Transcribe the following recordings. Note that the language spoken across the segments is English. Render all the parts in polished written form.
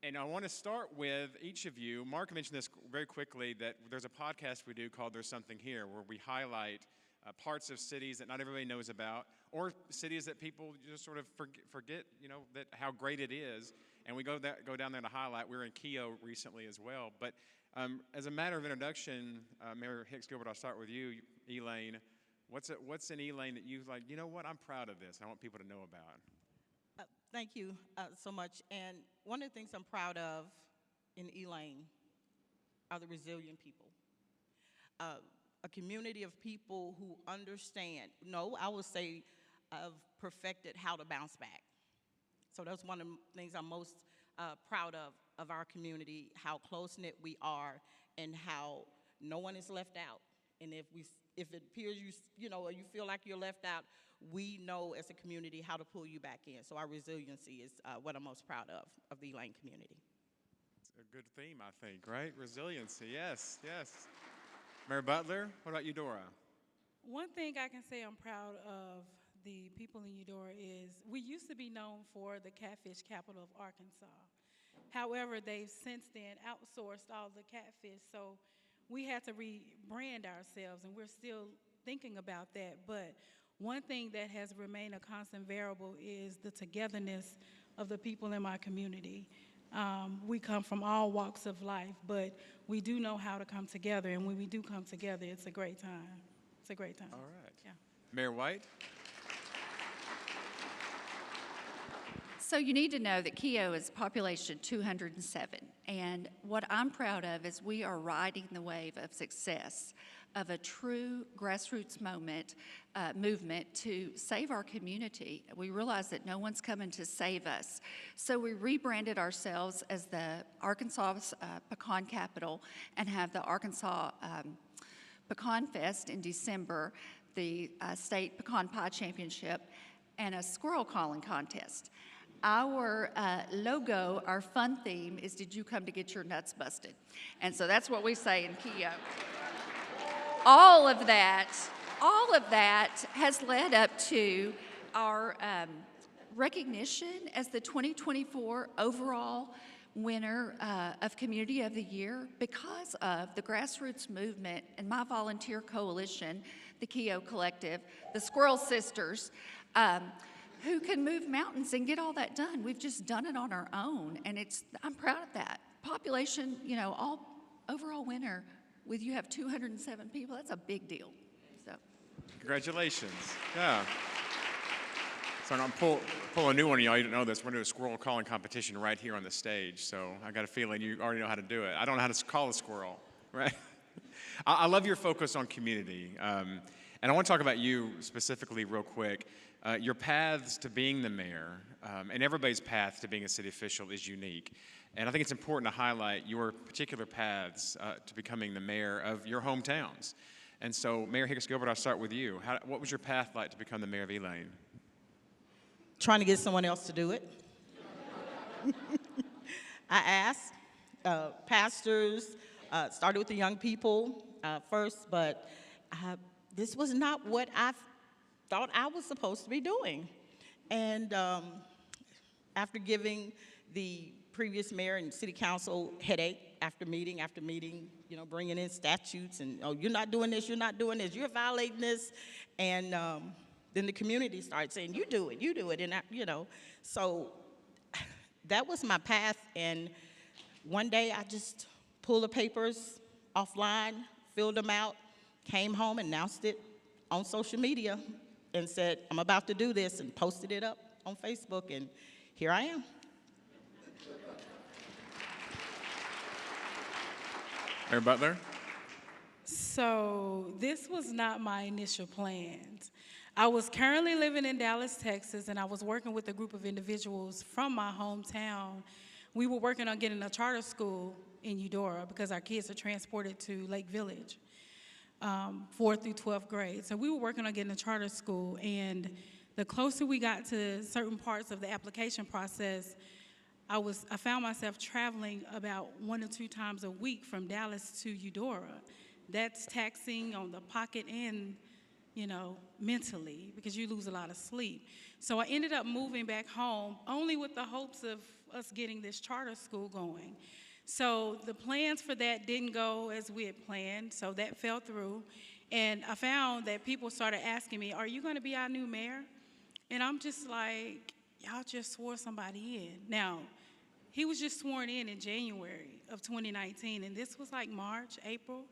And I want to start with each of you. Mark mentioned this very quickly, that there's a podcast we do called There's Something Here, where we highlight parts of cities that not everybody knows about, or cities that people just sort of forget, that how great it is. And we go down there to highlight. We were in Keogh recently as well. But as a matter of introduction, Mayor Hicks-Gilbert, I'll start with you, Elaine. What's in Elaine that you like, I'm proud of this, and I want people to know about? Thank you so much. And one of the things I'm proud of in Elaine are the resilient people. A community of people who understand, I would say, have perfected how to bounce back. So that's one of the things I'm most proud of our community, how close-knit we are, and how no one is left out. And if it appears or you feel like you're left out, we know as a community how to pull you back in. So our resiliency is what I'm most proud of the Elaine community. It's a good theme, I think, right? Resiliency, yes. Mayor Butler, what about Eudora? One thing I can say I'm proud of the people in Eudora is we used to be known for the catfish capital of Arkansas. However, they've since then outsourced all the catfish, so we had to rebrand ourselves, and we're still thinking about that. But one thing that has remained a constant variable is the togetherness of the people in my community. We come from all walks of life, but we do know how to come together, and when we do come together, it's a great time. It's a great time. All right. Yeah. Mayor White? So you need to know that Keogh is population 207, and what I'm proud of is we are riding the wave of success of a true grassroots movement to save our community. We realize that no one's coming to save us. So we rebranded ourselves as the Arkansas Pecan Capital and have the Arkansas Pecan Fest in December, the State Pecan Pie Championship, and a squirrel calling contest. Our logo, our fun theme is, did you come to get your nuts busted? And so that's what we say in Keogh. All of that has led up to our recognition as the 2024 overall winner of Community of the Year because of the grassroots movement and my volunteer coalition, the Keogh Collective, the Squirrel Sisters, who can move mountains and get all that done. We've just done it on our own, and I'm proud of that. Population, all overall winner. With you have 207 people, that's a big deal. So, congratulations. Yeah. So I'm gonna pull a new one of y'all. You don't know this. We're gonna do a squirrel calling competition right here on the stage. So I got a feeling you already know how to do it. I don't know how to call a squirrel, right? I love your focus on community, and I want to talk about you specifically real quick. Your paths to being the mayor, and everybody's path to being a city official is unique. And I think it's important to highlight your particular paths to becoming the mayor of your hometowns. And so, Mayor Hicks-Gilbert, I'll start with you. What was your path like to become the mayor of Elaine? Trying to get someone else to do it. I asked pastors, started with the young people first, but this was not what I thought I was supposed to be doing. And after giving the previous mayor and city council headache after meeting, bringing in statutes and, you're not doing this, you're violating this. And then the community started saying, you do it. And, so that was my path. And one day I just pulled the papers offline, filled them out, came home, announced it on social media, and said, I'm about to do this, and posted it up on Facebook, and here I am. Mayor Butler? So this was not my initial plans. I was currently living in Dallas, Texas, and I was working with a group of individuals from my hometown. We were working on getting a charter school in Eudora because our kids are transported to Lake Village, 4th through 12th grade. So we were working on getting a charter school, and the closer we got to certain parts of the application process, I found myself traveling about 1 or 2 times a week from Dallas to Eudora. That's taxing on the pocket and, mentally, because you lose a lot of sleep. So I ended up moving back home only with the hopes of us getting this charter school going. So the plans for that didn't go as we had planned, so that fell through. And I found that people started asking me, are you going to be our new mayor? And I'm just like, y'all just swore somebody in. Now, he was just sworn in January of 2019, and this was like March, April.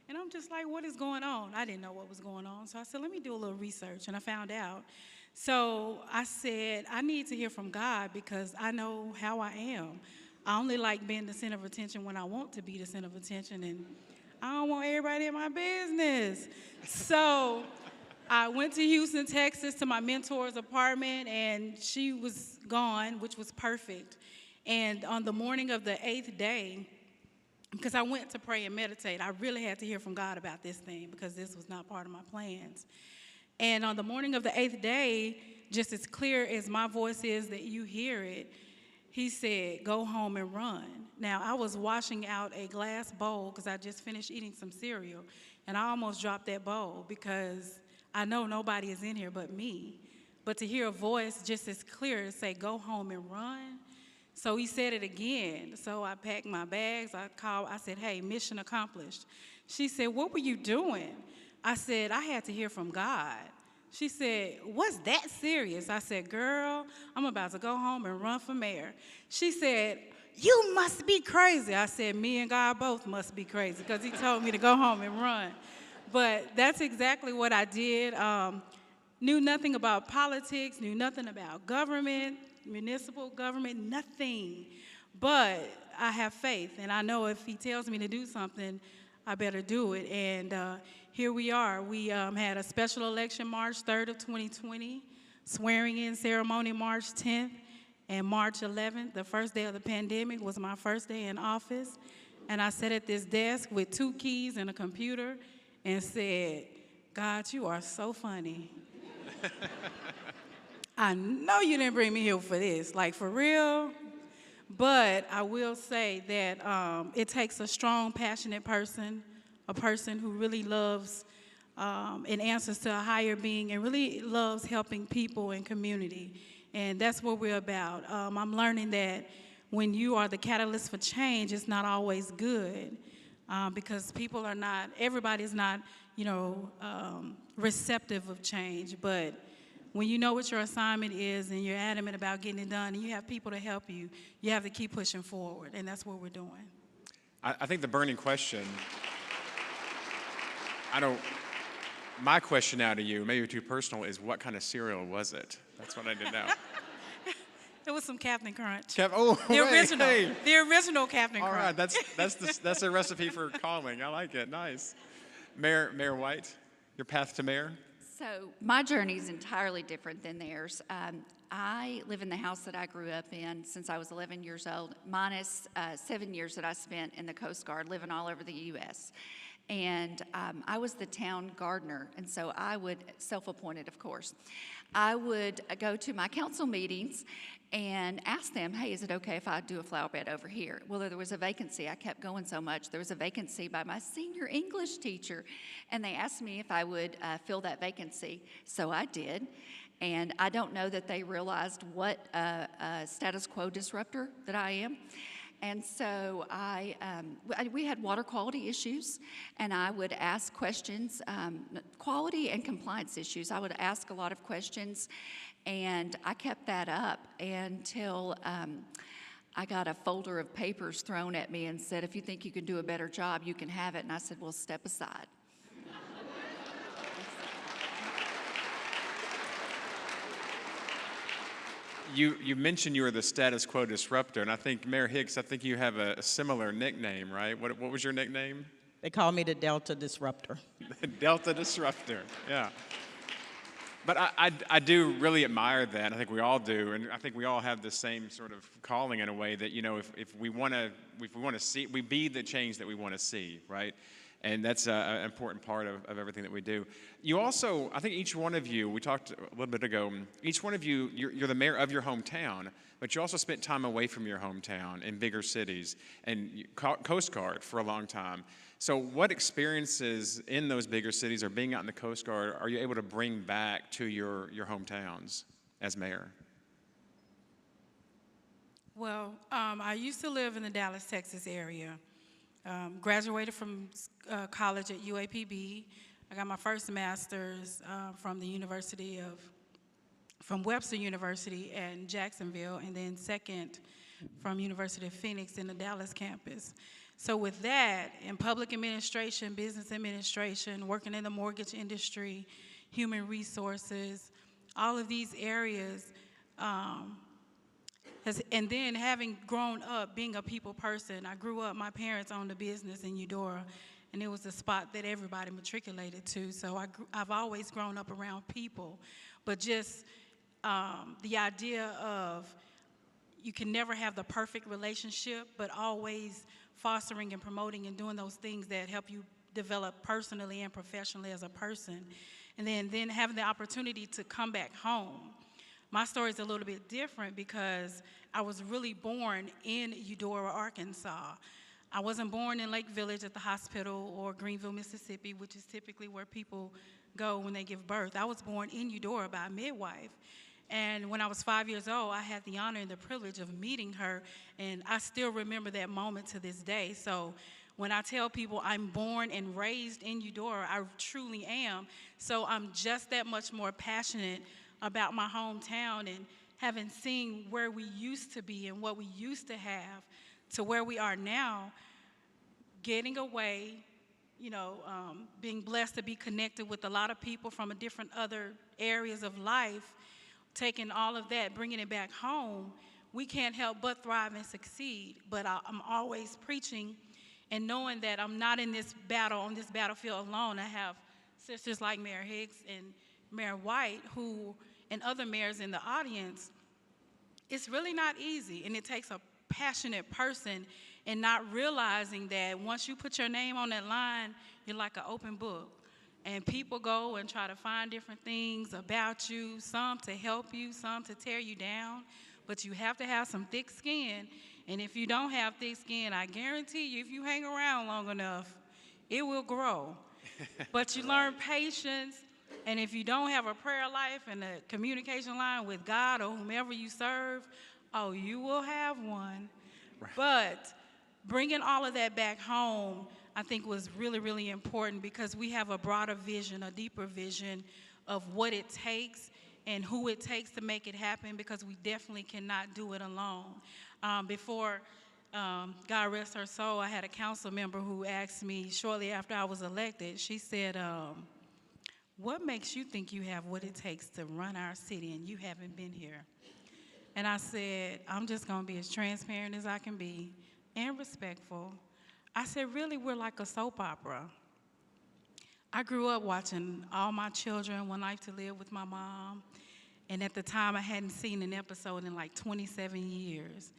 And I'm just like, what is going on? I didn't know what was going on. So I said, let me do a little research, and I found out. So I said, I need to hear from God because I know how I am. I only like being the center of attention when I want to be the center of attention, and I don't want everybody in my business. So I went to Houston, Texas to my mentor's apartment, and she was gone, which was perfect. And on the morning of the 8th day, because I went to pray and meditate, I really had to hear from God about this thing because this was not part of my plans. And on the morning of the 8th day, just as clear as my voice is that you hear it, he said, go home and run. Now, I was washing out a glass bowl because I just finished eating some cereal, and I almost dropped that bowl because I know nobody is in here but me. But to hear a voice just as clear as say, go home and run. So he said it again. So I packed my bags. I said, hey, mission accomplished. She said, what were you doing? I said, I had to hear from God. She said, what's that serious? I said, girl, I'm about to go home and run for mayor. She said, you must be crazy. I said, me and God both must be crazy because he told me to go home and run. But that's exactly what I did. Knew nothing about politics, knew nothing about government, municipal government, nothing. But I have faith, and I know if he tells me to do something, I better do it. And here we are. We had a special election March 3rd of 2020, swearing-in ceremony March 10th, and March 11th, the first day of the pandemic, was my first day in office. And I sat at this desk with 2 keys and a computer and said, God, you are so funny. I know you didn't bring me here for this, like for real. But I will say that it takes a strong, passionate person, a person who really loves and answers to a higher being and really loves helping people and community. And that's what we're about. I'm learning that when you are the catalyst for change, it's not always good because people are not, everybody's not, receptive of change. But when you know what your assignment is and you're adamant about getting it done and you have people to help you, you have to keep pushing forward, and that's what we're doing. I think the burning question, my question now to you, maybe too personal, is what kind of cereal was it? That's what I need to know. It was some Captain Crunch. The original. Hey. The original Captain All Crunch. right, that's a recipe for calling. I like it. Nice. Mayor White, your path to mayor? So my journey is entirely different than theirs. I live in the house that I grew up in since I was 11 years old, minus 7 years that I spent in the Coast Guard, living all over the U.S. And I was the town gardener, and so I would, self-appointed, of course, I would go to my council meetings and ask them, hey, is it okay if I do a flower bed over here? Well, there was a vacancy. I kept going so much. There was a vacancy by my senior English teacher, and they asked me if I would fill that vacancy. So I did, and I don't know that they realized what status quo disruptor that I am. And so we had water quality issues, and I would ask questions, quality and compliance issues. I would ask a lot of questions, and I kept that up until I got a folder of papers thrown at me and said, if you think you can do a better job, you can have it. And I said, well, step aside. You mentioned you were the status quo disruptor, and I think, Mayor Hicks, I think you have a similar nickname, right? What was your nickname? They call me the Delta Disruptor. Delta Disruptor, yeah. But I do really admire that. I think we all do, and I think we all have the same sort of calling in a way that, if we want to see, we be the change that we want to see, right? And that's an important part of everything that we do. You also, I think each one of you, we talked a little bit ago, each one of you, you're the mayor of your hometown, but you also spent time away from your hometown in bigger cities and Coast Guard for a long time. So what experiences in those bigger cities or being out in the Coast Guard are you able to bring back to your hometowns as mayor? Well, I used to live in the Dallas, Texas area. Graduated from college at UAPB. I got my first master's from Webster University in Jacksonville, and then second from University of Phoenix in the Dallas campus. So with that, in public administration, business administration, working in the mortgage industry, human resources, all of these areas, and then having grown up being a people person, I grew up, my parents owned a business in Eudora, and it was a spot that everybody matriculated to. So I've always grown up around people, but just the idea of you can never have the perfect relationship, but always fostering and promoting and doing those things that help you develop personally and professionally as a person. And then having the opportunity to come back home. My story is a little bit different because I was really born in Eudora, Arkansas. I wasn't born in Lake Village at the hospital or Greenville, Mississippi, which is typically where people go when they give birth. I was born in Eudora by a midwife. And when I was 5 years old, I had the honor and the privilege of meeting her, and I still remember that moment to this day. So when I tell people I'm born and raised in Eudora, I truly am. So I'm just that much more passionate about my hometown, and having seen where we used to be and what we used to have to where we are now, getting away, being blessed to be connected with a lot of people from different other areas of life, taking all of that, bringing it back home, we can't help but thrive and succeed. But I'm always preaching and knowing that I'm not in this battle, on this battlefield alone. I have sisters like Mayor Hicks and Mayor White, and other mayors in the audience. It's really not easy, and it takes a passionate person, and not realizing that once you put your name on that line, you're like an open book. And people go and try to find different things about you, some to help you, some to tear you down. But you have to have some thick skin. And if you don't have thick skin, I guarantee you, if you hang around long enough, it will grow. But you learn patience. And if you don't have a prayer life and a communication line with God or whomever you serve, you will have one. Right. But bringing all of that back home, I think, was really, really important, because we have a broader vision, a deeper vision of what it takes and who it takes to make it happen, because we definitely cannot do it alone. Before God rest her soul, I had a council member who asked me shortly after I was elected, she said, what makes you think you have what it takes to run our city and you haven't been here? And I said, I'm just going to be as transparent as I can be and respectful. I said, really, we're like a soap opera. I grew up watching All My Children, One Life to Live with my mom, and at the time I hadn't seen an episode in like 27 years.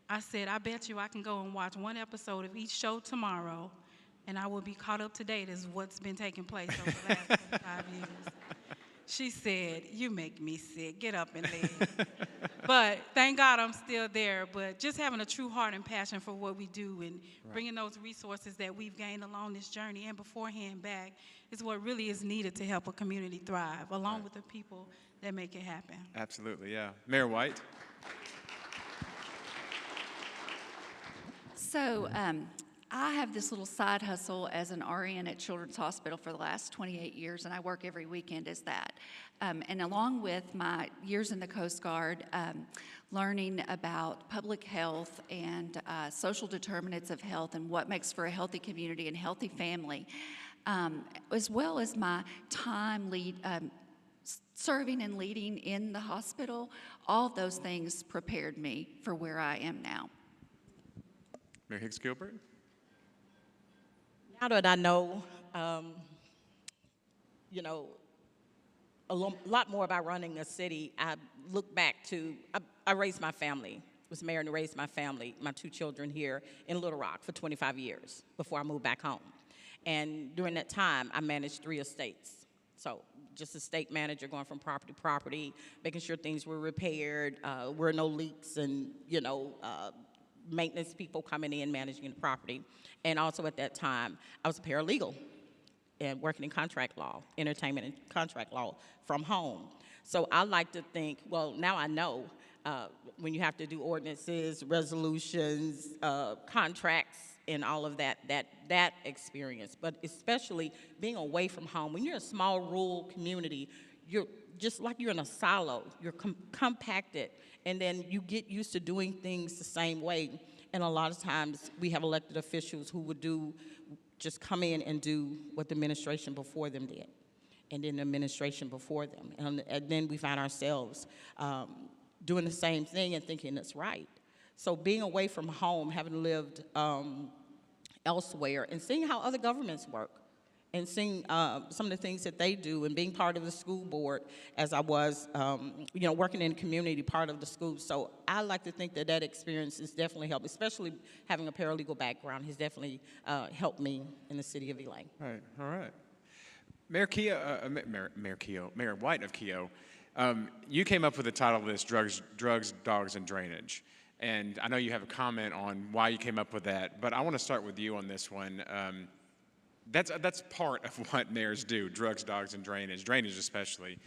I said, I bet you I can go and watch one episode of each show tomorrow, and I will be caught up to date as what's been taking place over the last 25 years. She said, you make me sick, get up and leave. But thank God I'm still there. But just having a true heart and passion for what we do, and bringing those resources that we've gained along this journey and beforehand back, is what really is needed to help a community thrive, along with the people that make it happen. Absolutely, yeah. Mayor White? So I have this little side hustle as an RN at Children's Hospital for the last 28 years, and I work every weekend as that. And along with my years in the Coast Guard, learning about public health and social determinants of health and what makes for a healthy community and healthy family, as well as my time serving and leading in the hospital, all of those things prepared me for where I am now. Mayor Hicks-Gilbert? Now that I know, a lot more about running a city, I look back to, I raised my family, was mayor and raised my family, my two children here in Little Rock for 25 years before I moved back home. And during that time, I managed 3 estates. So just estate manager, going from property to property, making sure things were repaired, were no leaks, and, maintenance people coming in, managing the property. And also at that time, I was a paralegal and working in contract law, entertainment and contract law from home. So I like to think, well, now I know, when you have to do ordinances, resolutions, contracts, and all of that experience. But especially being away from home. When you're in a small rural community, you're just like you're in a silo. You're compacted, and then you get used to doing things the same way. And a lot of times we have elected officials who would just come in and do what the administration before them did, and then the administration before them. And then we find ourselves doing the same thing and thinking it's right. So being away from home, having lived elsewhere, and seeing how other governments work, and seeing some of the things that they do, and being part of the school board as I was, working in the community, part of the school. So I like to think that experience has definitely helped, especially having a paralegal background has definitely helped me in the city of Elaine. All right. Mayor White of Keogh, you came up with the title of this, Drugs, Dogs, and Drainage. And I know you have a comment on why you came up with that, but I want to start with you on this one. That's part of what mayors do, drugs, dogs, and drainage especially.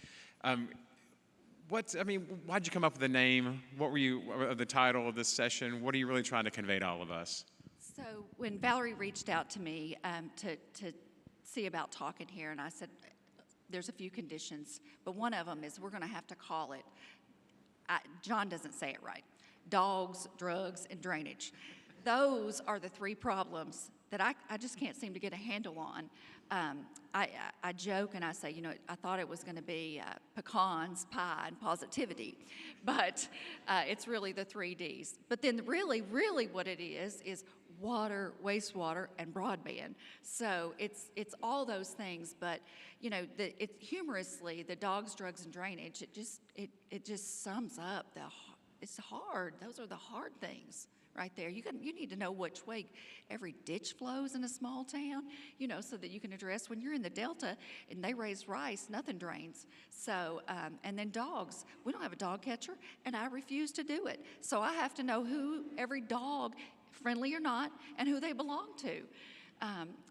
Why'd you come up with the name? What were you, the title of this session? What are you really trying to convey to all of us? So when Valerie reached out to me to see about talking here, and I said, there's a few conditions, but one of them is we're going to have to call it, John doesn't say it right, dogs, drugs, and drainage. Those are the three problems that I just can't seem to get a handle on. I joke and I say, I thought it was going to be pecans, pie, and positivity, but it's really the 3 Ds. But then really what it is water, wastewater, and broadband. So it's all those things, but it's humorously, the dogs, drugs, and drainage, it just sums up it's hard. Those are the hard things right there. You need to know which way every ditch flows in a small town, so that you can address when you're in the Delta and they raise rice, nothing drains. So, and then dogs. We don't have a dog catcher, and I refuse to do it. So I have to know who every dog, friendly or not, and who they belong to.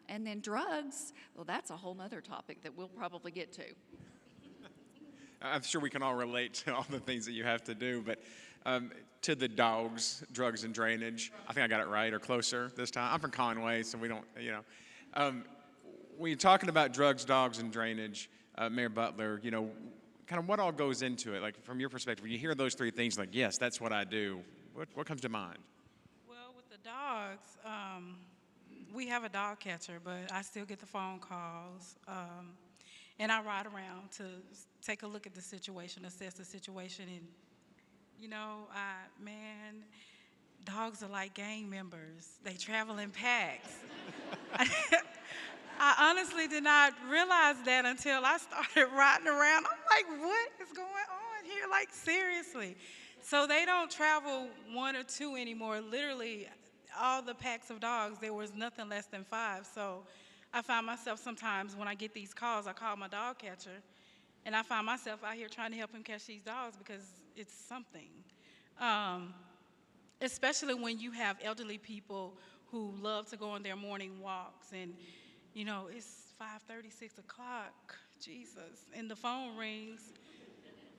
And then drugs, well, that's a whole nother topic that we'll probably get to. I'm sure we can all relate to all the things that you have to do, but to the dogs, drugs, and drainage, I think I got it right or closer this time. I'm from Conway, so we don't, when you're talking about drugs, dogs, and drainage, Mayor Butler, kind of what all goes into it? Like from your perspective, when you hear those three things, like, yes, that's what I do, what comes to mind? Well, with the dogs, we have a dog catcher, but I still get the phone calls. And I ride around to take a look at the situation, assess the situation, and dogs are like gang members. They travel in packs. I honestly did not realize that until I started riding around. I'm like, what is going on here? Like, seriously. So they don't travel 1 or 2 anymore. Literally, all the packs of dogs, there was nothing less than 5. So I find myself sometimes when I get these calls, I call my dog catcher, and I find myself out here trying to help him catch these dogs because it's something. Especially when you have elderly people who love to go on their morning walks, and it's 5:30, 6 o'clock, Jesus, and the phone rings,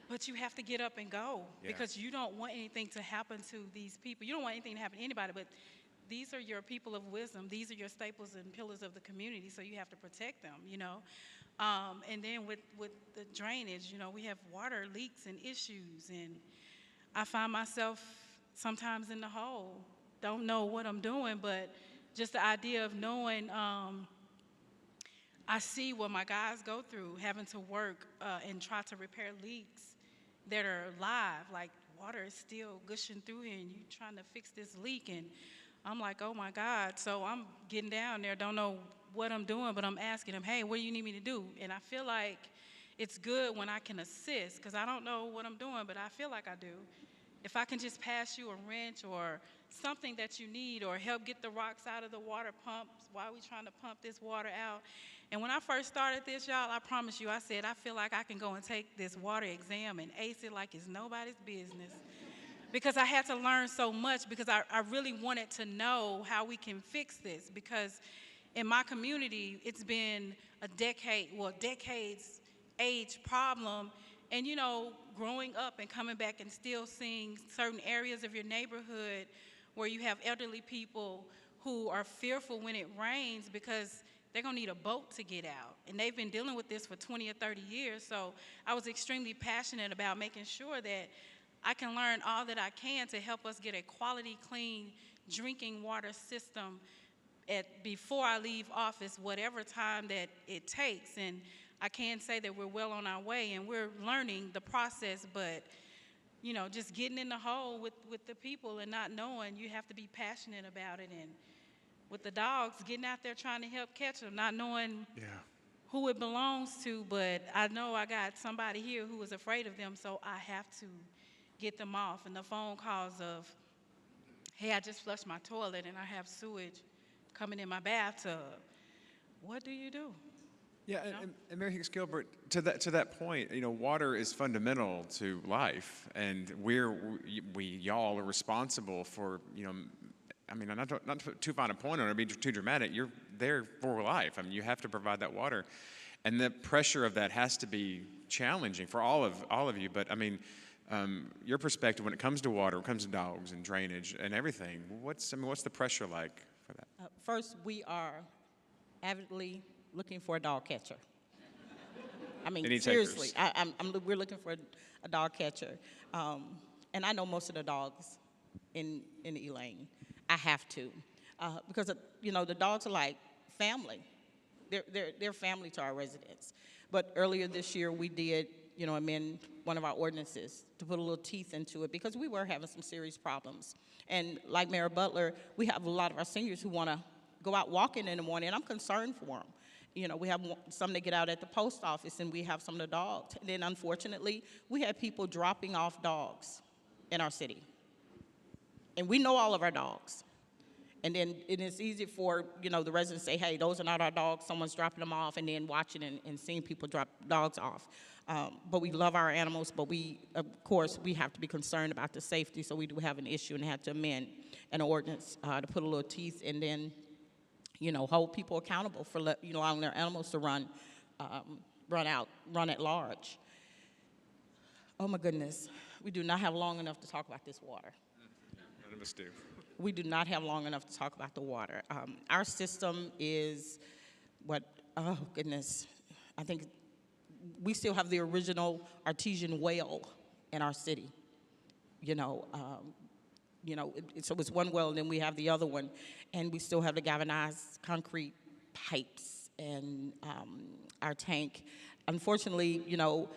but you have to get up and go because you don't want anything to happen to these people. You don't want anything to happen to anybody, but these are your people of wisdom. These are your staples and pillars of the community, so you have to protect them, And then with the drainage, we have water leaks and issues, and I find myself sometimes in the hole. Don't know what I'm doing, but just the idea of knowing, I see what my guys go through, having to work and try to repair leaks that are live, like water is still gushing through here, and you're trying to fix this leak, and I'm like, oh my God. So I'm getting down there, don't know what I'm doing, but I'm asking them, hey, what do you need me to do? And I feel like it's good when I can assist, because I don't know what I'm doing, but I feel like I do. If I can just pass you a wrench or something that you need, or help get the rocks out of the water pumps while we're trying to pump this water out. And when I first started this, y'all, I promise you, I said, I feel like I can go and take this water exam and ace it like it's nobody's business. Because I had to learn so much, because I really wanted to know how we can fix this. Because in my community, it's been a decades age problem. And growing up and coming back and still seeing certain areas of your neighborhood where you have elderly people who are fearful when it rains because they're gonna need a boat to get out. And they've been dealing with this for 20 or 30 years. So I was extremely passionate about making sure that I can learn all that I can to help us get a quality, clean drinking water system before I leave office, whatever time that it takes. And I can say that we're well on our way and we're learning the process, but you know, just getting in the hole with the people and not knowing, you have to be passionate about it. And with the dogs, getting out there trying to help catch them, not knowing who it belongs to, but I know I got somebody here who is afraid of them, so I have to get them off. And the phone calls of, hey, I just flushed my toilet and I have sewage coming in my bathtub. What do you do? Yeah, and Mayor Hicks-Gilbert, to that point, you know, water is fundamental to life, and y'all are responsible for, you know, I mean, not to put too fine a point on it, or be too dramatic, you're there for life. I mean, you have to provide that water, and the pressure of that has to be challenging for all of you. But I mean, your perspective when it comes to water, when it comes to dogs and drainage and everything, what's the pressure like for that? First, we are avidly looking for a dog catcher. I mean, seriously, we're looking for a dog catcher. And I know most of the dogs in Elaine. I have to, because you know, the dogs are like family. They're family to our residents. But earlier this year, we did, you know, amend one of our ordinances to put a little teeth into it because we were having some serious problems. And like Mayor Butler, we have a lot of our seniors who want to go out walking in the morning, and I'm concerned for them. You know, we have some that get out at the post office, and we have some of the dogs. And then, unfortunately, we have people dropping off dogs in our city. And we know all of our dogs. And then it is easy for, you know, the residents to say, hey, those are not our dogs, someone's dropping them off, and then watching and seeing people drop dogs off. But we love our animals, but we, of course, we have to be concerned about the safety, so we do have an issue and have to amend an ordinance to put a little teeth and then, you know, hold people accountable for, you know, allowing their animals to run at large. Oh my goodness, we do not have long enough to talk about this water. None of us do. We do not have long enough to talk about the water. Our system is oh goodness, I think we still have the original artesian well in our city. So it's one well, and then we have the other one, and we still have the galvanized concrete pipes and our tank. Unfortunately, you know,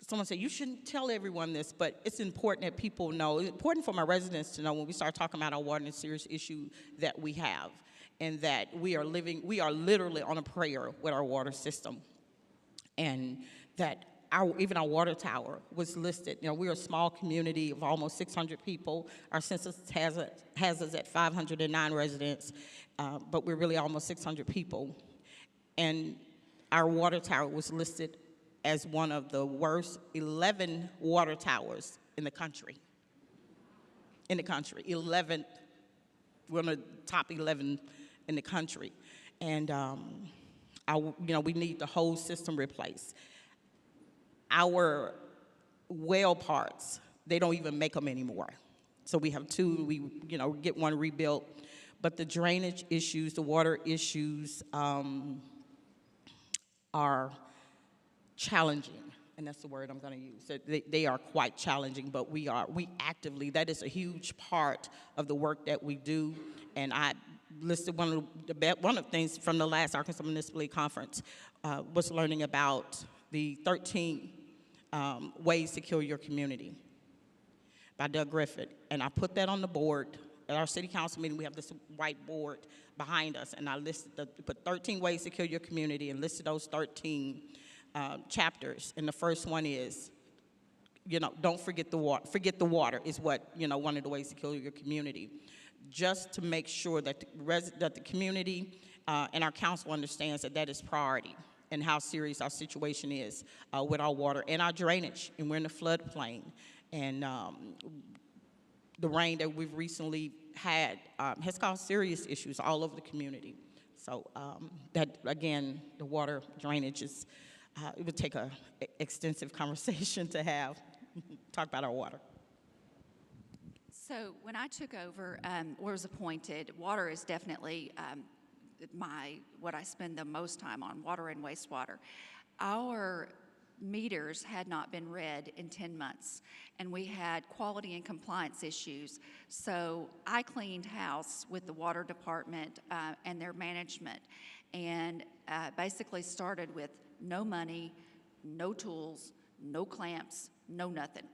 someone said, you shouldn't tell everyone this, but it's important that people know. It's important for my residents to know when we start talking about our water and a serious issue that we have, and that we are literally on a prayer with our water system, and that even our water tower was listed. You know, we're a small community of almost 600 people. Our census has us at 509 residents, but we're really almost 600 people. And our water tower was listed as one of the worst 11 water towers in the country. 11, we're on the top 11 in the country. And, we need the whole system replaced. Our well parts, they don't even make them anymore. So we have two, we get one rebuilt. But the drainage issues, the water issues are challenging, and that's the word I'm gonna use. So they are quite challenging, but we actively, that is a huge part of the work that we do. And I listed one of the things from the last Arkansas Municipal League Conference was learning about the 13 Ways to Secure Your Community by Doug Griffith. And I put that on the board. At our city council meeting, we have this white board behind us, and I put 13 ways to secure your community and listed those 13 chapters. And the first one is, don't forget the water. Forget the water is what, one of the ways to secure your community. Just to make sure that the community and our council understands that is priority, and how serious our situation is with our water and our drainage. And we're in the floodplain. And the rain that we've recently had has caused serious issues all over the community. So that, again, the water drainage is It would take an extensive conversation to have, talk about our water. So when I took over or was appointed, water is definitely what I spend the most time on, water and wastewater. Our meters had not been read in 10 months, and we had quality and compliance issues. So I cleaned house with the water department and their management, and basically started with no money, no tools, no clamps, no nothing.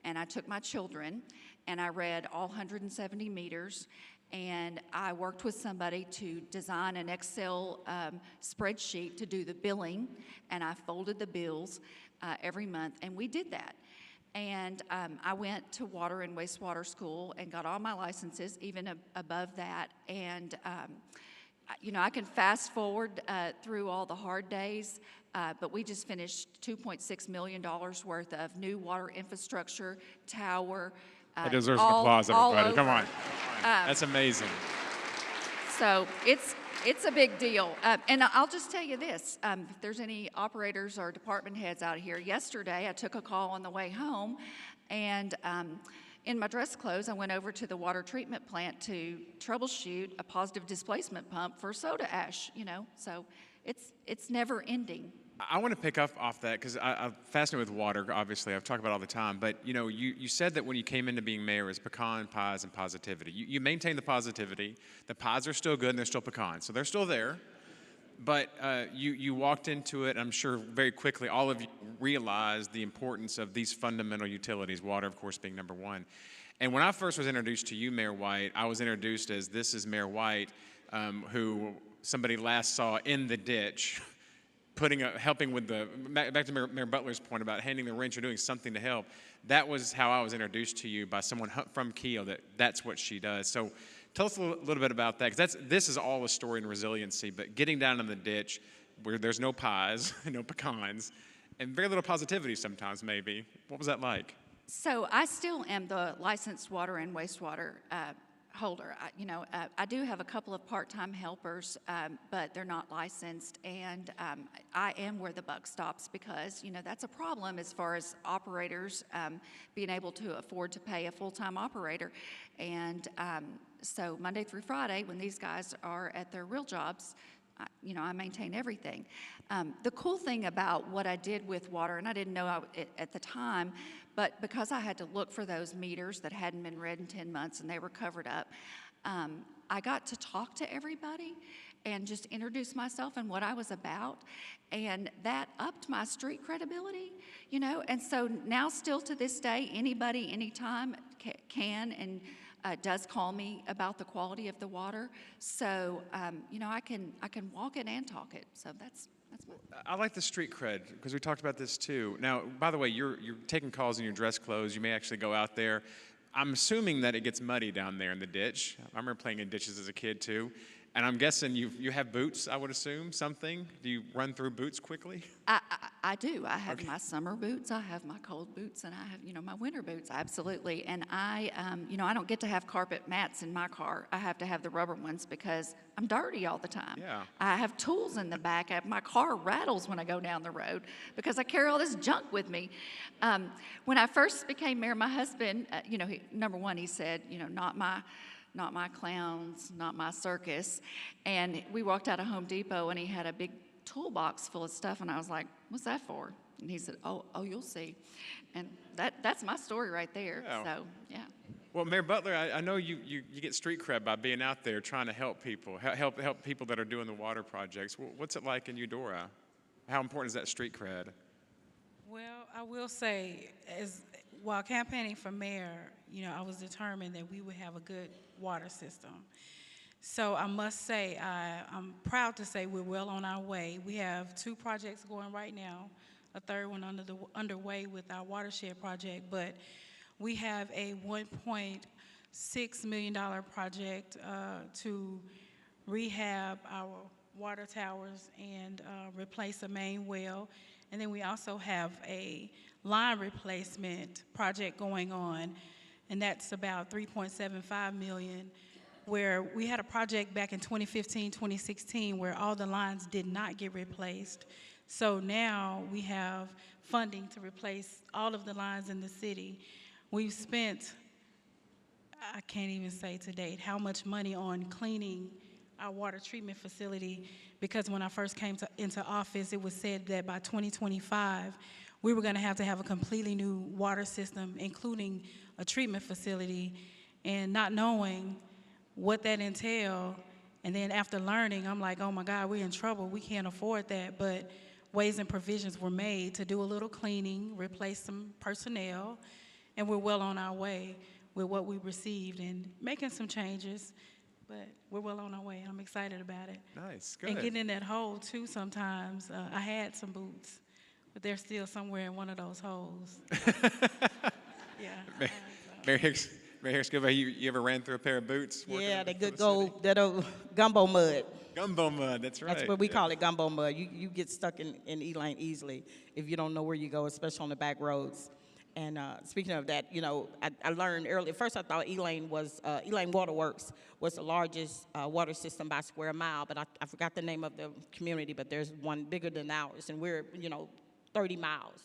And I took my children, and I read all 170 meters, and I worked with somebody to design an Excel spreadsheet to do the billing, and I folded the bills every month, and we did that. And I went to water and wastewater school and got all my licenses, even above that. And I can fast forward through all the hard days, but we just finished $2.6 million worth of new water infrastructure, tower. That deserves some applause, everybody. Come on. over. That's amazing. So it's a big deal. And I'll just tell you this, if there's any operators or department heads out here, yesterday I took a call on the way home, and in my dress clothes, I went over to the water treatment plant to troubleshoot a positive displacement pump for soda ash, so it's never ending. I want to pick up off that because I'm fascinated with water, obviously. I've talked about it all the time. But, you said that when you came into being mayor, it was pecan pies and positivity. You maintain the positivity. The pies are still good, and they're still pecans. So they're still there. But you walked into it, I'm sure very quickly, all of you realized the importance of these fundamental utilities, water, of course, being number one. And when I first was introduced to you, Mayor White, I was introduced as this is Mayor White, who somebody last saw in the ditch, helping with back to Mayor Butler's point about handing the wrench or doing something to help. That was how I was introduced to you by someone from Keogh, that's what she does. So tell us a little bit about that, because this is all a story in resiliency, but getting down in the ditch where there's no pies, no pecans, and very little positivity sometimes maybe. What was that like? So I still am the licensed water and wastewater holder. I do have a couple of part-time helpers, but they're not licensed, and I am where the buck stops because, that's a problem as far as operators being able to afford to pay a full-time operator. And so Monday through Friday, when these guys are at their real jobs, I maintain everything. The cool thing about what I did with water, and I didn't know at the time, but because I had to look for those meters that hadn't been read in 10 months and they were covered up, I got to talk to everybody and just introduce myself and what I was about, and that upped my street credibility, and so now still to this day, anybody, anytime can and does call me about the quality of the water. So, I can walk it and talk it. So that's I like the street cred because we talked about this too. Now, by the way, you're taking calls in your dress clothes. You may actually go out there. I'm assuming that it gets muddy down there in the ditch. I remember playing in ditches as a kid too. And I'm guessing you have boots, I would assume, something? Do you run through boots quickly? I do. I have my summer boots, I have my cold boots, and I have, my winter boots, absolutely. And I don't get to have carpet mats in my car. I have to have the rubber ones because I'm dirty all the time. Yeah. I have tools in the back. My car rattles when I go down the road because I carry all this junk with me. When I first became mayor, my husband, number one, he said, not my clowns, not my circus. And we walked out of Home Depot, and he had a big toolbox full of stuff, and I was like, what's that for? And he said, oh, you'll see. And that's my story right there. Yeah. So, yeah. Well, Mayor Butler, I know you get street cred by being out there trying to help people, help people that are doing the water projects. What's it like in Eudora? How important is that street cred? Well, I will say, while campaigning for mayor, I was determined that we would have a good water system. So I must say, I'm proud to say we're well on our way. We have 2 projects going right now, a third one underway with our watershed project, but we have a $1.6 million project to rehab our water towers and replace a main well. And then we also have a line replacement project going on, and that's about $3.75 million, where we had a project back in 2015, 2016, where all the lines did not get replaced. So now we have funding to replace all of the lines in the city. We've spent, I can't even say to date, how much money on cleaning our water treatment facility, because when I first came into office, it was said that by 2025, we were going to have a completely new water system, including a treatment facility, and not knowing what that entailed. And then after learning, I'm like, oh my God, we're in trouble. We can't afford that. But ways and provisions were made to do a little cleaning, replace some personnel, and we're well on our way with what we received and making some changes. But we're well on our way. I'm excited about it. Nice, good. And getting in that hole, too, sometimes. I had some boots, but they're still somewhere in one of those holes. Yeah. Mayor Hicks-Gilbert, you ever ran through a pair of boots? working Yeah, for the good the city? gold, that old gumbo mud. Gumbo mud, that's right. That's what we call it, gumbo mud. You get stuck in Elaine easily if you don't know where you go, especially on the back roads. And speaking of that, I learned early. At first, I thought Elaine Waterworks was the largest water system by square mile, but I forgot the name of the community. But there's one bigger than ours, and we're 30 miles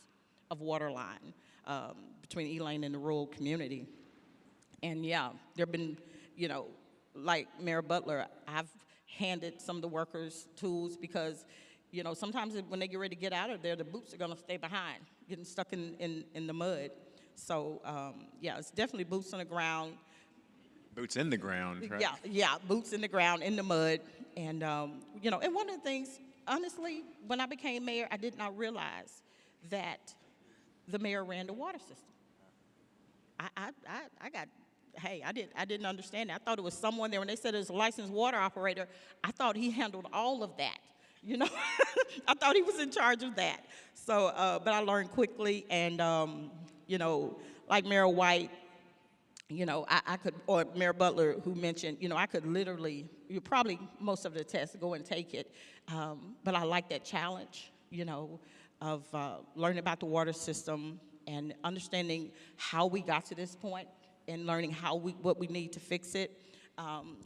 of water line between Elaine and the rural community. And yeah, there've been, like Mayor Butler, I've handed some of the workers tools because, sometimes when they get ready to get out of there, the boots are going to stay behind, getting stuck in the mud. So, yeah, it's definitely boots on the ground. Boots in the ground, right? Yeah, boots in the ground, in the mud. And, and one of the things, honestly, when I became mayor, I did not realize that the mayor ran the water system. I didn't understand that. I thought it was someone there. When they said it was a licensed water operator, I thought he handled all of that. I thought he was in charge of that. So, but I learned quickly, and like Mayor White, I could, or Mayor Butler, who mentioned, I could literally, probably most of the tests, go and take it. But I like that challenge, of learning about the water system and understanding how we got to this point and learning what we need to fix it.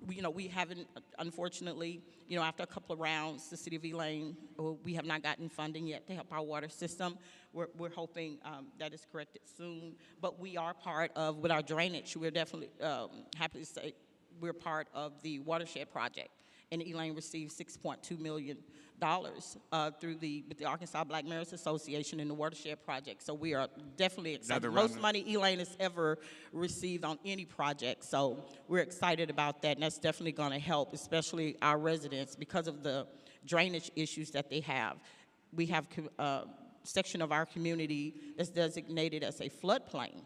We haven't, unfortunately, after a couple of rounds, the city of Elaine, we have not gotten funding yet to help our water system. We're hoping that is corrected soon. But we are part of, with our drainage, we're definitely happy to say we're part of the watershed project. And Elaine received $6.2 million with the Arkansas Black Mayors Association in the watershed project. So we are definitely excited. Most money Elaine has ever received on any project. So we're excited about that, and that's definitely going to help, especially our residents, because of the drainage issues that they have. We have a section of our community that's designated as a floodplain,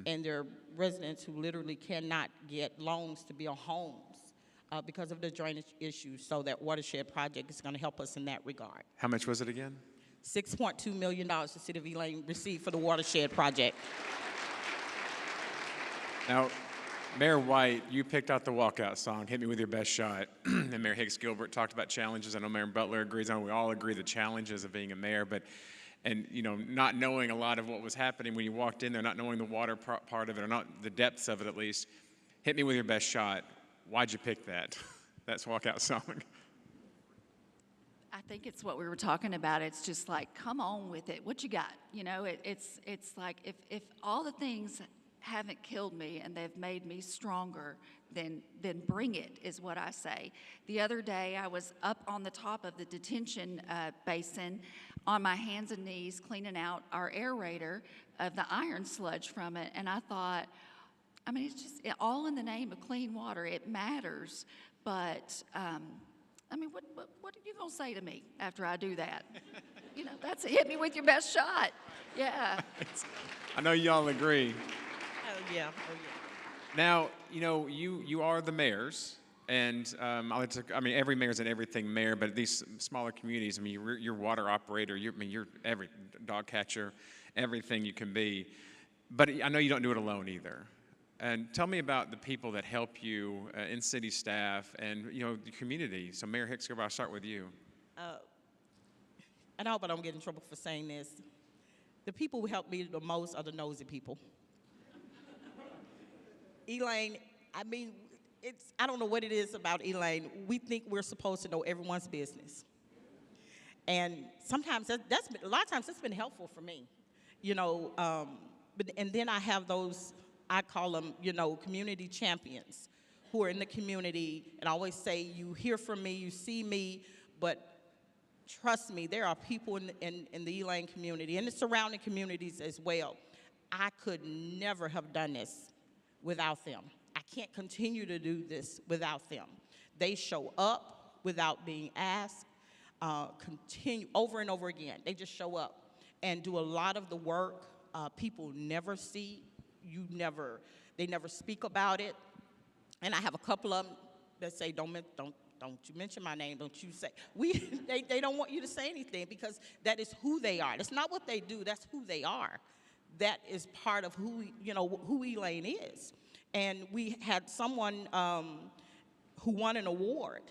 and there are residents who literally cannot get loans to build homes because of the drainage issues. So that watershed project is going to help us in that regard. How much was it again? $6.2 million the city of Elaine received for the watershed project. Now, Mayor White, you picked out the walkout song, Hit Me With Your Best Shot. And Mayor Hicks-Gilbert talked about challenges. I know Mayor Butler agrees on. We all agree the challenges of being a mayor, and not knowing a lot of what was happening when you walked in there, not knowing the water part of it, or not the depths of it at least. Hit Me With Your Best Shot. Why'd you pick that? That's walkout song. I think it's what we were talking about. It's just like, come on with it. What you got? It's like if all the things haven't killed me and they've made me stronger, then bring it, is what I say. The other day, I was up on the top of the detention basin on my hands and knees cleaning out our aerator of the iron sludge from it, and I thought, it's just all in the name of clean water. It matters, but what are you gonna say to me after I do that? That's it. Hit me with your best shot. Yeah. I know y'all agree. Oh yeah. Now, you are the mayors, and every mayor's an everything mayor, but these smaller communities, you're water operator, you're every dog catcher, everything you can be. But I know you don't do it alone either. And tell me about the people that help you in city staff and the community. So Mayor Hicks-Gilbert, I'll start with you. And I hope I don't get in trouble for saying this. The people who help me the most are the nosy people. Elaine, I don't know what it is about Elaine. We think we're supposed to know everyone's business. And sometimes that's been, a lot of times it's been helpful for me, you know. And then I have those, I call them, you know, community champions who are in the community and always say, you hear from me, you see me, but trust me, there are people in the Elaine community and the surrounding communities as well. I could never have done this without them. I can't continue to do this without them. They show up without being asked, continue over and over again. They just show up and do a lot of the work people never see. They never speak about it. And I have a couple of them that say, don't you mention my name, don't you say. They don't want you to say anything because that is who they are. That's not what they do, that's who they are. That is part of who, you know, who Elaine is. And we had someone who won an award.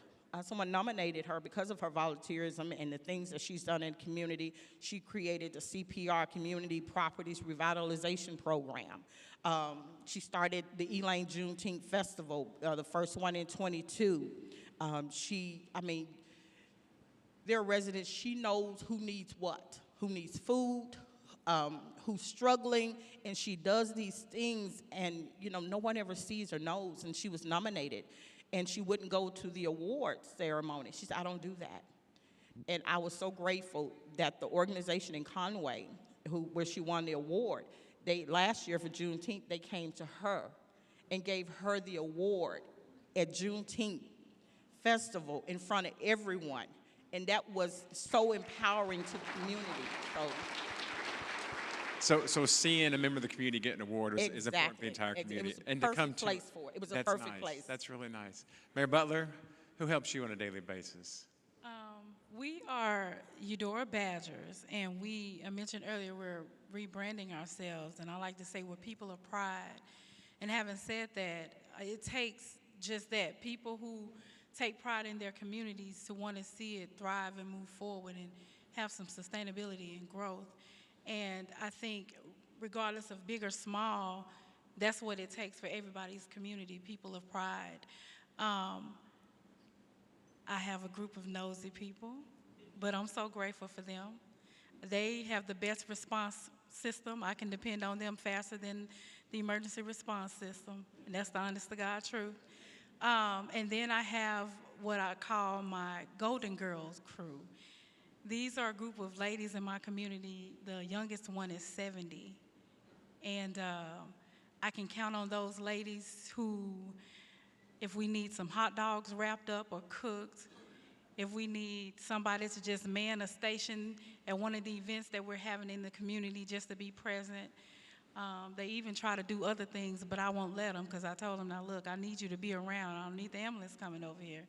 Someone nominated her because of her volunteerism and the things that she's done in the community. She created the CPR, Community Properties Revitalization Program. She started the Elaine Juneteenth Festival, the first one in 22. They're residents, she knows who needs what, who needs food, who's struggling, and she does these things, and you know, no one ever sees or knows, and she was nominated. And she wouldn't go to the award ceremony. She said, I don't do that. And I was so grateful that the organization in Conway, where she won the award, last year for Juneteenth, they came to her and gave her the award at Juneteenth Festival in front of everyone. And that was so empowering to the community. So seeing a member of the community get an award is important for the entire community. It was a perfect place for it. It was a perfect place. That's really nice. Mayor Butler, who helps you on a daily basis? We are Eudora Badgers, and I mentioned earlier, we're rebranding ourselves, and I like to say we're people of pride. And having said that, it takes just that, people who take pride in their communities to want to see it thrive and move forward and have some sustainability and growth. And I think regardless of big or small, that's what it takes for everybody's community, people of pride. I have a group of nosy people, but I'm so grateful for them. They have the best response system. I can depend on them faster than the emergency response system, and that's the honest to God truth. And then I have what I call my Golden Girls crew. These are a group of ladies in my community. The youngest one is 70. And I can count on those ladies who, if we need some hot dogs wrapped up or cooked, if we need somebody to just man a station at one of the events that we're having in the community just to be present. They even try to do other things, but I won't let them because I told them, now look, I need you to be around. I don't need the ambulance coming over here.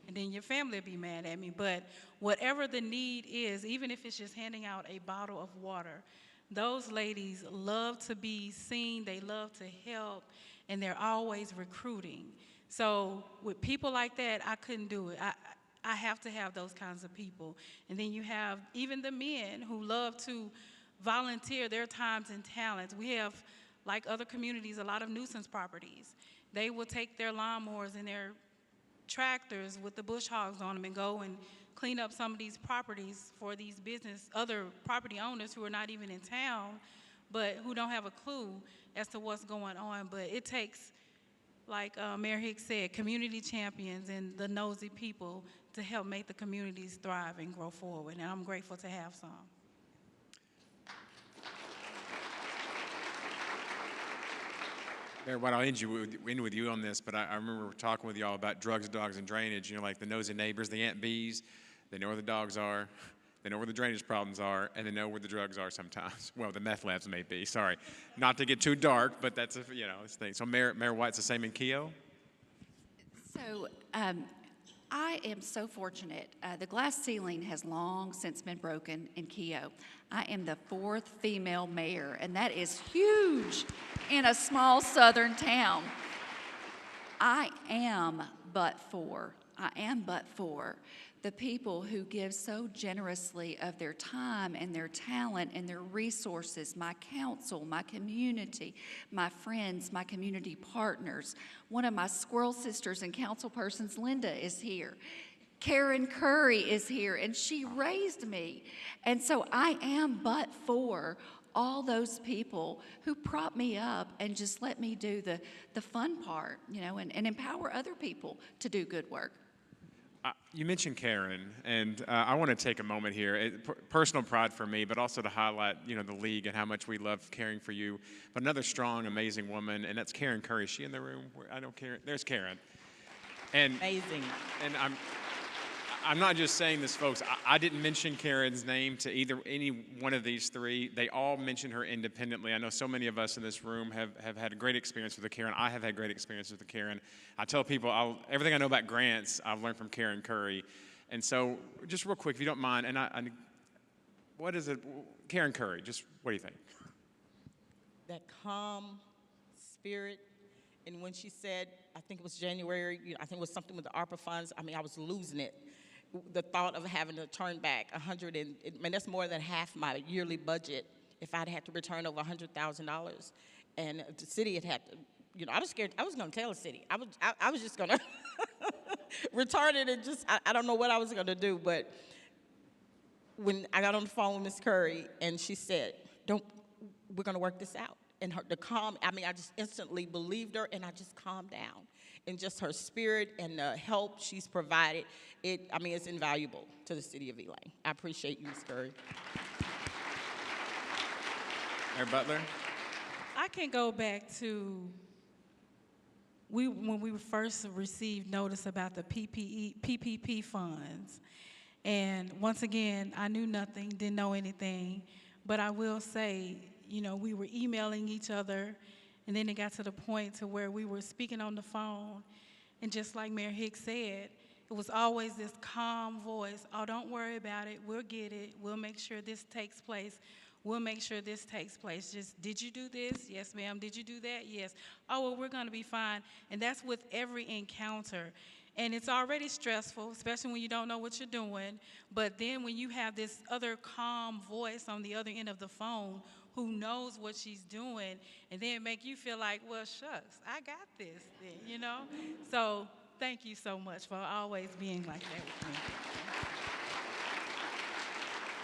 And then your family will be mad at me. But whatever the need is, even if it's just handing out a bottle of water, those ladies love to be seen, they love to help, and they're always recruiting. So with people like that, I couldn't do it. I have to have those kinds of people. And then you have even the men who love to volunteer their times and talents. We have, like other communities, a lot of nuisance properties. They will take their lawnmowers and their tractors with the bush hogs on them and go and clean up some of these properties for these other property owners who are not even in town, but who don't have a clue as to what's going on. But it takes, like Mayor Hicks said, community champions and the nosy people to help make the communities thrive and grow forward, and I'm grateful to have some. Mayor White, I'll end with you on this, but I remember talking with y'all about drugs, dogs, and drainage. You know, like the nosy neighbors, the Aunt Bees, they know where the dogs are, they know where the drainage problems are, and they know where the drugs are sometimes. Well, the meth labs may be, sorry. Not to get too dark, but that's, this thing. So Mayor White's the same in Keogh? So I am so fortunate. The glass ceiling has long since been broken in Keogh. I am the 4th female mayor, and that is huge in a small southern town. I am but for the people who give so generously of their time and their talent and their resources, my council, my community, my friends, my community partners. One of my squirrel sisters and council persons, Linda, is here. Karen Curry is here, and she raised me. And so I am but for all those people who prop me up and just let me do the fun part, and empower other people to do good work. You mentioned Karen, and I want to take a moment here. Personal pride for me, but also to highlight, the league and how much we love caring for you. But another strong, amazing woman, and that's Karen Curry. Is she in the room? I don't care. There's Karen. And Amazing. And I'm not just saying this, folks. I didn't mention Karen's name to any one of these three. They all mentioned her independently. I know so many of us in this room have had a great experience with the Karen. I have had great experience with the Karen. I tell people everything I know about grants, I've learned from Karen Curry. And so, just real quick, if you don't mind, what is it, Karen Curry? Just what do you think? That calm spirit. And when she said, I think it was January, I think it was something with the ARPA funds, I was losing it. The thought of having to turn back that's more than half my yearly budget if I'd had to return over $100,000. And the city had to, I was scared. I was going to tell the city. I was just going to return it and I don't know what I was going to do. But when I got on the phone with Ms. Curry and she said, we're going to work this out. And the calm, I just instantly believed her and I just calmed down. And just her spirit and the help she's provided, it's invaluable to the city of Elaine. I appreciate you, Ms. Curry. Mayor Butler? I can go back to when we first received notice about the PPP funds. And once again, I knew nothing, didn't know anything. But I will say, we were emailing each other, and then it got to the point to where we were speaking on the phone. And just like Mayor Hicks said, it was always this calm voice. Oh, don't worry about it. We'll get it. We'll make sure this takes place. We'll make sure this takes place. Just, did you do this? Yes, ma'am. Did you do that? Yes. Oh, well, we're going to be fine. And that's with every encounter. And it's already stressful, especially when you don't know what you're doing. But then when you have this other calm voice on the other end of the phone who knows what she's doing, and then make you feel like, well, shucks, I got this then, So thank you so much for always being like that with me.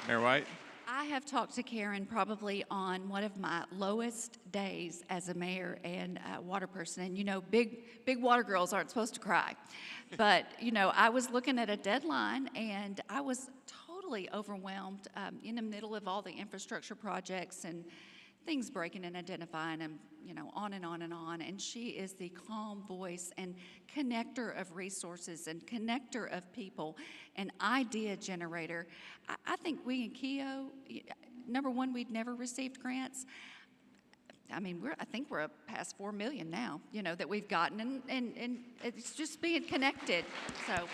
Mayor White? I have talked to Karen probably on one of my lowest days as a mayor and water person. And big water girls aren't supposed to cry. But, I was looking at a deadline and I was totally overwhelmed in the middle of all the infrastructure projects and things breaking and identifying them, on and on and on. And she is the calm voice and connector of resources and connector of people and idea generator. I think we in Keogh, number one, we'd never received grants. I think we're past 4 million now, that we've gotten, and it's just being connected, so.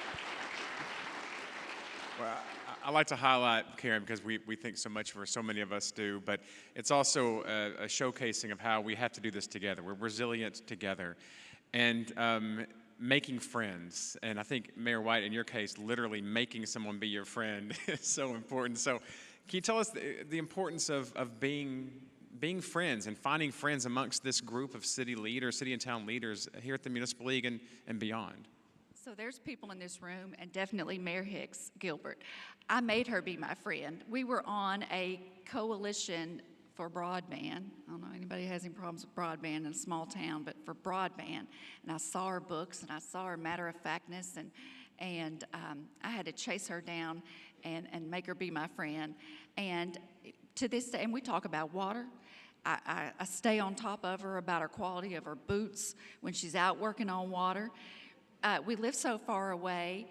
Well, I like to highlight Karen because we think so much of her, so many of us do, but it's also a showcasing of how we have to do this together. We're resilient together. And making friends, and I think, Mayor White, in your case, literally making someone be your friend is so important. So can you tell us the importance of being friends and finding friends amongst this group of city leaders, city and town leaders here at the Municipal League and beyond? So there's people in this room, and definitely Mayor Hicks-Gilbert. I made her be my friend. We were on a coalition for broadband. I don't know anybody has any problems with broadband in a small town, but for broadband. And I saw her books, and I saw her matter-of-factness, and I had to chase her down and make her be my friend. And to this day, and we talk about water. I stay on top of her about her quality of her boots when she's out working on water. We live so far away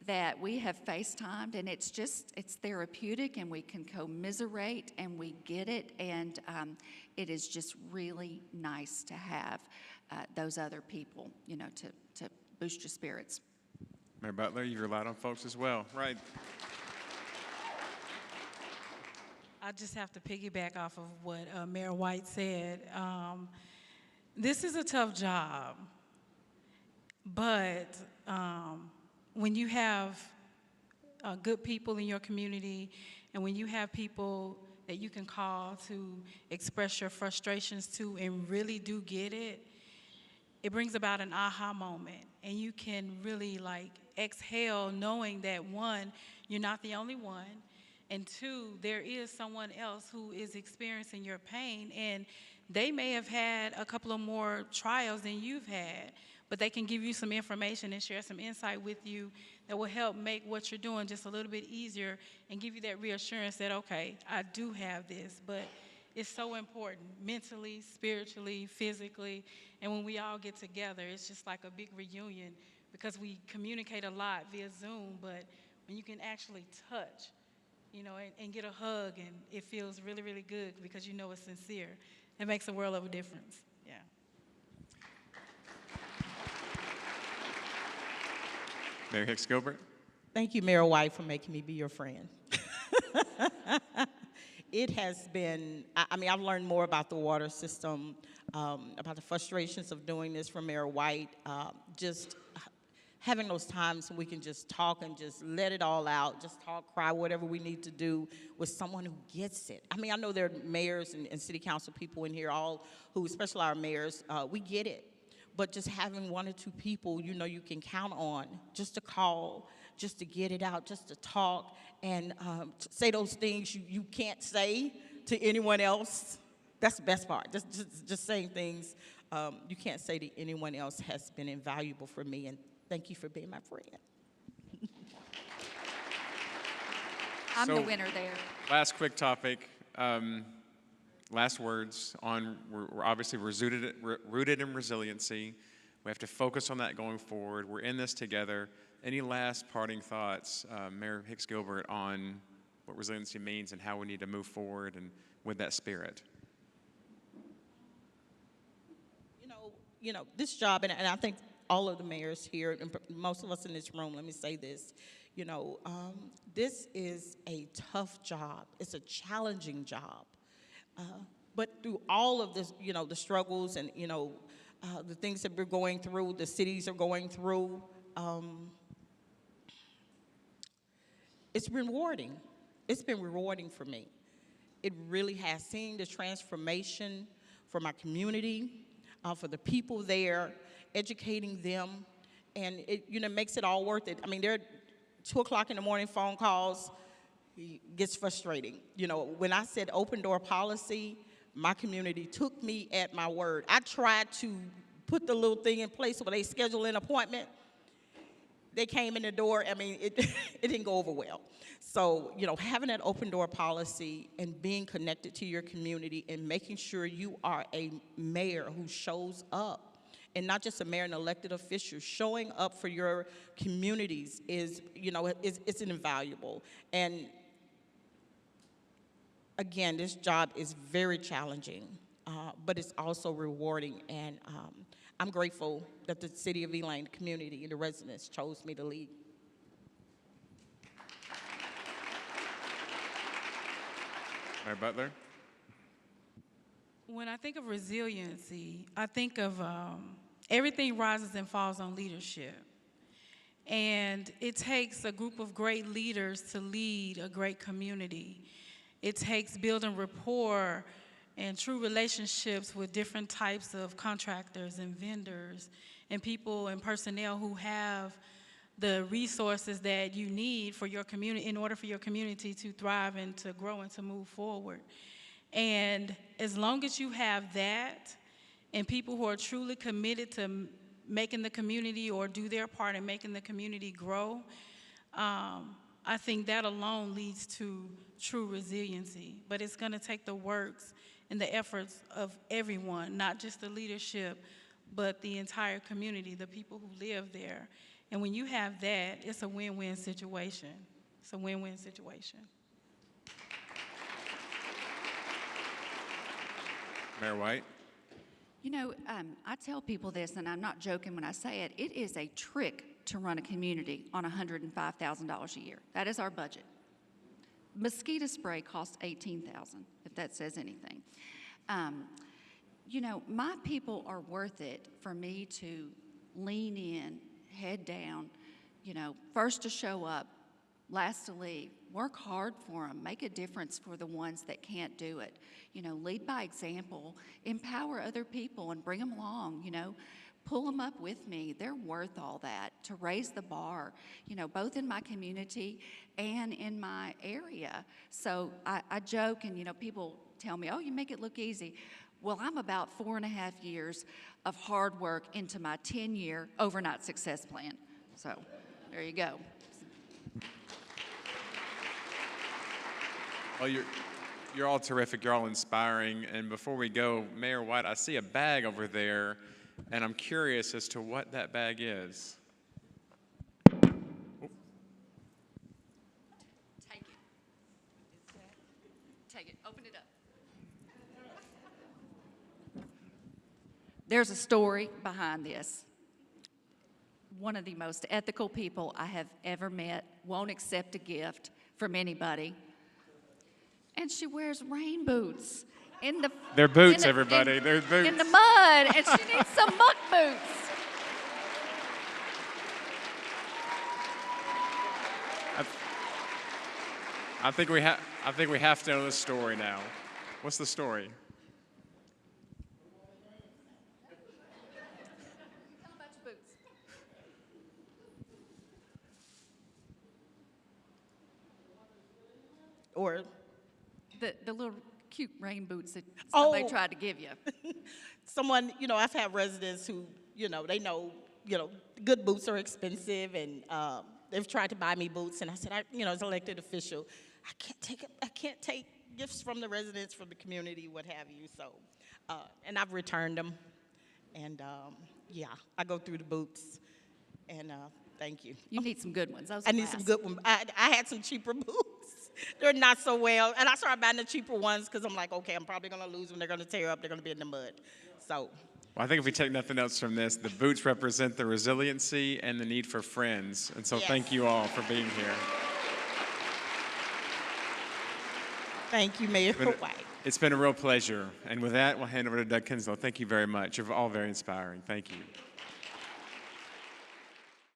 that we have FaceTimed, and it's therapeutic, and we can commiserate, and we get it, and it is just really nice to have those other people, to boost your spirits. Mayor Butler, you relied on folks as well, right? I just have to piggyback off of what Mayor White said. This is a tough job. But when you have good people in your community, and when you have people that you can call to express your frustrations to and really do get it, it brings about an aha moment. and you can really like exhale knowing that one, you're not the only one, and two, there is someone else who is experiencing your pain, and they may have had a couple of more trials than you've had, but they can give you some information and share some insight with you that will help make what you're doing just a little bit easier and give you that reassurance that, okay, I do have this, but it's so important mentally, spiritually, physically, and when we all get together, it's just like a big reunion because we communicate a lot via Zoom, but when you can actually touch, you know, and get a hug, and it feels really, really good because you know it's sincere. It makes a world of a difference. Yeah. Mayor Hicks-Gilbert? Thank you, Mayor White, for making me be your friend. It has been, I mean, I've learned more about the water system, about the frustrations of doing this from Mayor White, just having those times when we can just talk and just let it all out, just talk, cry, whatever we need to do with someone who gets it. I mean, I know there are mayors and city council people in here, all who, especially our mayors, we get it. But just having one or two people, you know, you can count on just to call, just to get it out, just to talk, and say those things you can't say to anyone else. That's the best part. Just saying things you can't say to anyone else has been invaluable for me, and thank you for being my friend. I'm the So- winner there. Last quick topic. Last words on, we're obviously rooted in resiliency. We have to focus on that going forward. We're in this together. Any last parting thoughts, Mayor Hicks-Gilbert, on what resiliency means and how we need to move forward and with that spirit? You know, this job, and I think all of the mayors here, and most of us in this room, let me say this, you know, this is a tough job. It's a challenging job. But through all of this, you know, the struggles and, you know, the things that we're going through, the cities are going through, it's rewarding. It's been rewarding for me. It really has. Seen the transformation for my community, for the people there, educating them, and it, you know, makes it all worth it. I mean, there are 2 o'clock in the morning phone calls. It gets frustrating. You know, when I said open door policy, my community took me at my word. I tried to put the little thing in place where they schedule an appointment. They came in the door. I mean, it didn't go over well. So, you know, having that open door policy and being connected to your community and making sure you are a mayor who shows up, and not just a mayor and elected official, showing up for your communities is, you know, it's invaluable. And again, this job is very challenging, but it's also rewarding, and I'm grateful that the city of Elaine, the community, and the residents chose me to lead. Mayor Butler? When I think of resiliency, I think of everything rises and falls on leadership. And it takes a group of great leaders to lead a great community. It takes building rapport and true relationships with different types of contractors and vendors and people and personnel who have the resources that you need for your community in order for your community to thrive and to grow and to move forward. And as long as you have that and people who are truly committed to making the community or do their part in making the community grow, I think that alone leads to true resiliency. But it's going to take the works and the efforts of everyone, not just the leadership, but the entire community, the people who live there. And when you have that, it's a win-win situation. It's a win-win situation. Mayor White? You know, I tell people this, and I'm not joking when I say it, it is a trick to run a community on $105,000 a year. That is our budget. Mosquito spray costs $18,000, if that says anything. You know, my people are worth it for me to lean in, head down, you know, first to show up, last to leave. Work hard for them. Make a difference for the ones that can't do it. You know, lead by example. Empower other people and bring them along, you know. pull them up with me. They're worth all that to raise the bar, you know, both in my community and in my area. So I joke, and, you know, people tell me, oh, you make it look easy. Well, I'm about 4.5 years of hard work into my 10-year overnight success plan. So there you go. Well, you're all terrific. You're all inspiring. And before we go, Mayor White, I see a bag over there, and I'm curious as to what that bag is. Take it. Take it. Open it up. There's a story behind this. One of the most ethical people I have ever met won't accept a gift from anybody. And she wears rain boots in the— They're boots, everybody. They're boots. In the mud, and she needs some muck boots. I think we have to know the story now. What's the story? Tell about your boots. Or The little cute rain boots that somebody Oh. tried to give you. someone, you know, I've had residents who, you know, they know, you know, good boots are expensive, and they've tried to buy me boots, and I said, you know, as an elected official, I can't take gifts from the residents, from the community, what have you. So, and I've returned them, and yeah, I go through the boots, and thank you. You need some good ones. Those I need some good ones. I had some cheaper boots. They're not so well, and I started buying the cheaper ones because I'm like, okay, I'm probably gonna lose them. They're gonna tear up. They're gonna be in the mud. So. Well, I think if we take nothing else from this, the boots represent the resiliency and the need for friends. And so Yes. thank you all for being here. Thank you, Mayor But White. it's been a real pleasure. And with that, we'll hand over to Doug Kinslow. Thank you very much. You're all very inspiring. Thank you.